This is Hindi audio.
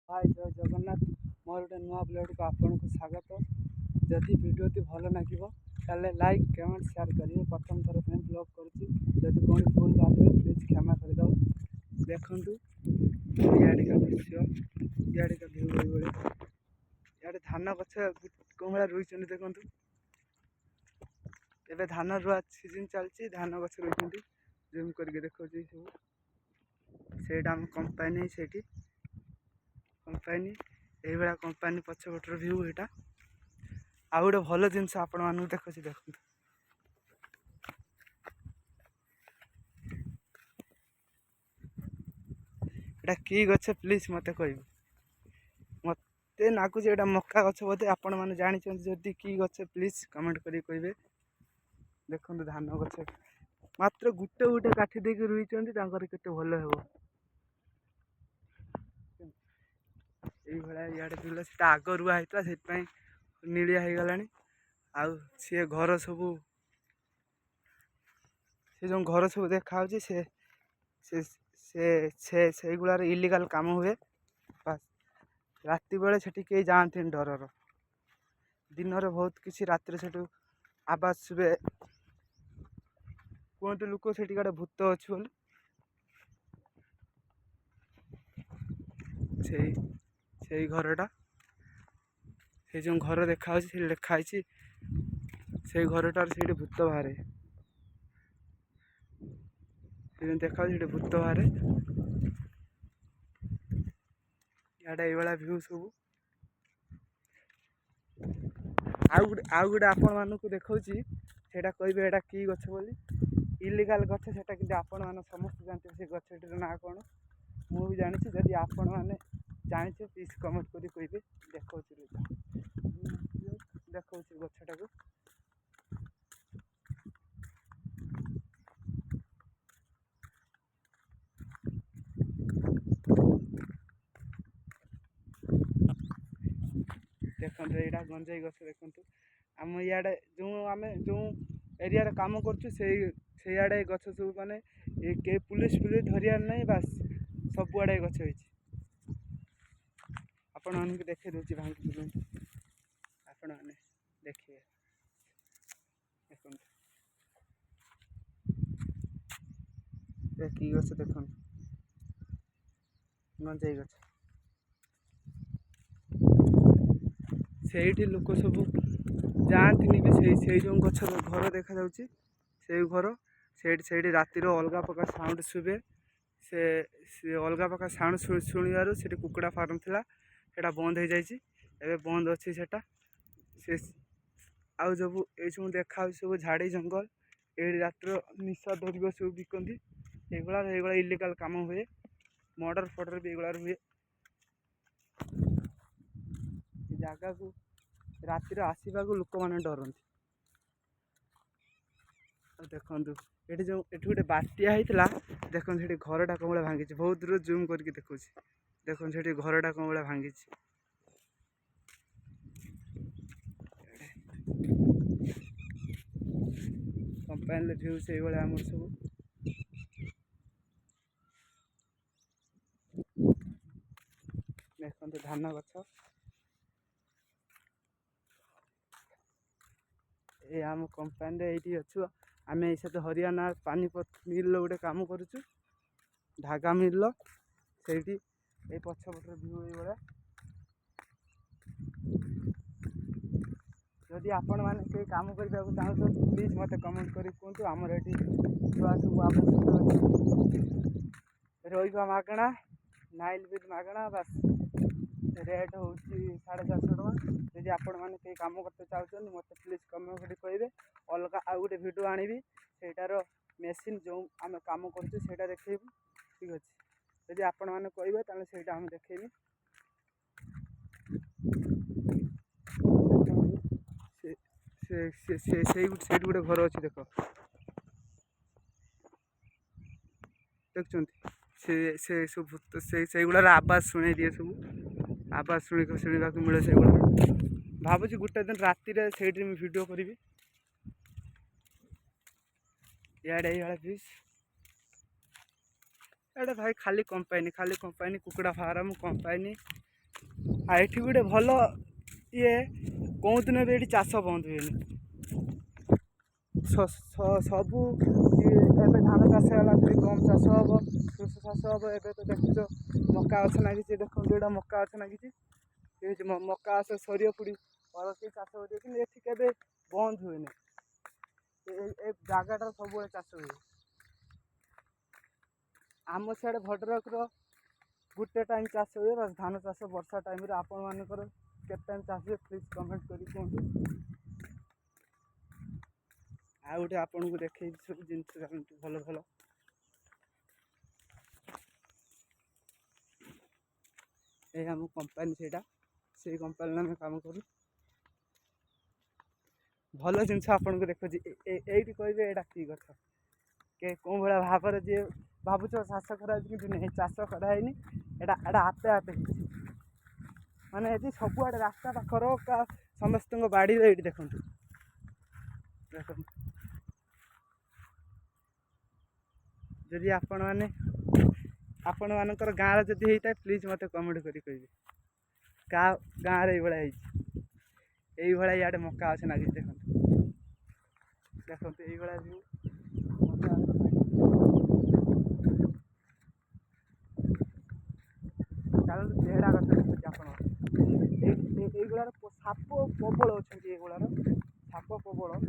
हाय जय जगन्नाथ मोर गोटे नुआ ब्लॉग को आपन को स्वागत। जदि वीडियो भल लगे ताले लाइक कमेंट शेयर करेंगे। प्रथम थर पे ब्लॉग करुँची जदि कौन भूल बात प्लीज क्षमा करदे। देखु इे का दृश्य इे का व्यू इे धान गछ कौ भाया रुई देखु। एवं धान रुआ सीजन चलती धान गछ रुई जूम करके देखा सब से कंपानी से कंपानी यही कंपानी पछपटर भ्यू यहाँ आ गए भल जिनस आपण मानक देखुची देखो एटा कि गछ प्लीज मत कह मत लगुच एटा मक्का गछ बोधे आपण मैंने जानते जदि कि गछ प्लीज कमेंट कर कहे। देखो धान गछ मात्र गुटे गुटे काठी देके रुई के भल हे ये बिल से आग रुआ होता से नीलिया हो गला सी घर सब से जो घर सब देखा से से से से से गुलार इलीगल काम हुए। बास राति बेले से कहीं जाती डर दिन में बहुत किसी राति से आवाज शुभे कहते लोक से गोटे भूत अच्छी बोली से घरटा से जो घर देखा लिखाई से घरटार से भूत बाहर से देखा भूत बाहर इे ये भ्यू सब आउ गोटे आपण मानक देखा से कहे एटा कि गछ बोली इलीगल गछ से आपण मैंने समस्त जानते से गछटर ना कौन मुझे जानी जदि आपण मैंने जानते प्लीज कमेंट कर कहे। देखा देखा गछटा को देखो यहाँ गंजाई गछ देखु आम इे जो आम जो एरिया काम करड़े गछ सब माने पुलिस पुलिस धरियार ना बास सबुआड़े गछ आपण मान देखे दूसरी भांगी आपण मैंने देखिए देख कि गछ देख गंजाई गछ से लोक सब जाती भी से जो गछ घर देखा से घर से रातिर अलग प्रकार साउंड शुभे से अलग प्रकार साउंड शुणवर से कुकुड़ा फार्म था सेटा बंद हो जाए बंद अच्छी सेटा से आउ जब ये सब देखा सब झाड़ी जंगल ये रातिर निशा द्रव्य सब बिकती ये इलीगल काम हुए मर्डर फर्डर भी ये हुए जगह को रातिर आसवा लोक मैंने डरती। देखु ये जो ये गोटे बाटिया होता देखो ये घरटा कौन भांगी बहुत दूर जूम करके देखुच देखो ये घरटा कौन भांगी कंपानी भ्यू से आम सब देखते धान गछ ये आम कंपानी ये अच्छु आम सहित हरियाणा पानीपत मिल गोटे कम करुचु ढागा मिल से पछपटर भ्यू ये जदि आपण मैंने कहीं कम करने को चाहते प्लीज मत कमेंट कर कहतु आमर ये छुआ सब आवश्यक रहा मगणा नाइल भी मगणा बास रेट हूँ 450 टका जदि आपण मैंने कहीं कम करते चाहते मत प्लीज कमेंट कर कहे। अलग आउ गोटे भिडियो आनी सेटार मेसीन जो आम कम कर देखेबू ठीक अच्छे जदि आपण मैंने कहे तो आम देखेबी से गोटे घर अच्छे देख देखते से सब भूत से गुड़ार आवाज शुणे दिए सब आवाज शुणा मिले से गुड़ा भावुँ गोटे दिन राति से वीडियो करी इे फिश ये भाई खाली कंपानी कुकुड़ा फार्म कंपानी ଆଉ ଏଠି ଗୋଟେ ଭଲ ଇଏ କେଉଁଦିନ ବି ଏଠି ଚାଷ ବନ୍ଦ ହୁଏନି। ସବୁ ଏବେ ଧାନ ଚାଷ ହେଲା, ଫେରି ଗହମ ଚାଷ ହେବ, ସୋରିଷ ଚାଷ ହେବ। ଏବେ ତ ଦେଖୁଛ ମକା ଗଛ ଲାଗିଛି, ଦେଖନ୍ତୁ ଏଇଟା ମକା ଗଛ ଲାଗିଛି। ମକା ଗଛ ସରିବ ପୁଣି ଅଳସୀ ଚାଷ କରିବ, କିନ୍ତୁ ଏଠି କେବେ ବନ୍ଦ ହୁଏନି। ଏ ଜାଗାଟା ସବୁବେଳେ ଚାଷ ହୁଏ। ଆମ ସିଆଡ଼େ ଭଦ୍ରକର ଗୋଟେ ଟାଇମ୍ ଚାଷ ହୁଏ, ବାସ୍ ଧାନ ଚାଷ ବର୍ଷା ଟାଇମ୍ରେ। ଆପଣମାନଙ୍କର କେତେ ଟାଇମ୍ ଚାଷ ହୁଏ ପ୍ଲିଜ୍ କମେଣ୍ଟ କରି କୁହନ୍ତୁ। ଆଉ ଗୋଟେ ଆପଣଙ୍କୁ ଦେଖେଇବି ସବୁ ଜିନିଷ ଭଲ ଭଲ। ଏଇ ଆମ କମ୍ପାନୀ, ସେଇଟା ସେଇ କମ୍ପାନୀରେ ଆମେ କାମ କରୁ। ଭଲ ଜିନିଷ ଆପଣଙ୍କୁ ଦେଖୁଛି। ଏଇଠି କହିବେ ଏଇଟା କି ଗଛ, କେଉଁ ଭଳିଆ ଭାବରେ ଯିଏ ଭାବୁଛ ଚାଷ କରାହେଇଛି, କିନ୍ତୁ ନାହିଁ, ଚାଷ କରାହେଇନି। ଏଇଟା ଆପେ ଆପେ ହେଇଛି। ମାନେ ଏଠି ସବୁଆଡ଼େ ରାସ୍ତା ପାଖର ସମସ୍ତଙ୍କ ବାଡ଼ିରେ ଏଇଠି ଦେଖନ୍ତୁ। ଯଦି ଆପଣମାନଙ୍କର ଗାଁରେ ଯଦି ହେଇଥାଏ ପ୍ଲିଜ୍ ମୋତେ କମେଣ୍ଟ କରି କହିବେ। ଗାଁରେ ଏଇଭଳିଆ ହେଇଛି। ଏଇଭଳିଆ ଇଆଡ଼େ ମକା ଗଛ ଲାଗିଛି, ଦେଖନ୍ତୁ ଏଇଭଳିଆ ଯେଉଁ ମକା ଚାଲନ୍ତୁ ଭେଡ଼ା ଗଛ ଦେଖୁଛି ଆପଣ। ଏଇଗୁଳାର ସାପ ପ୍ରବଳ ଅଛନ୍ତି, ଏଇଗୁଳାର ସାପ ପ୍ରବଳ।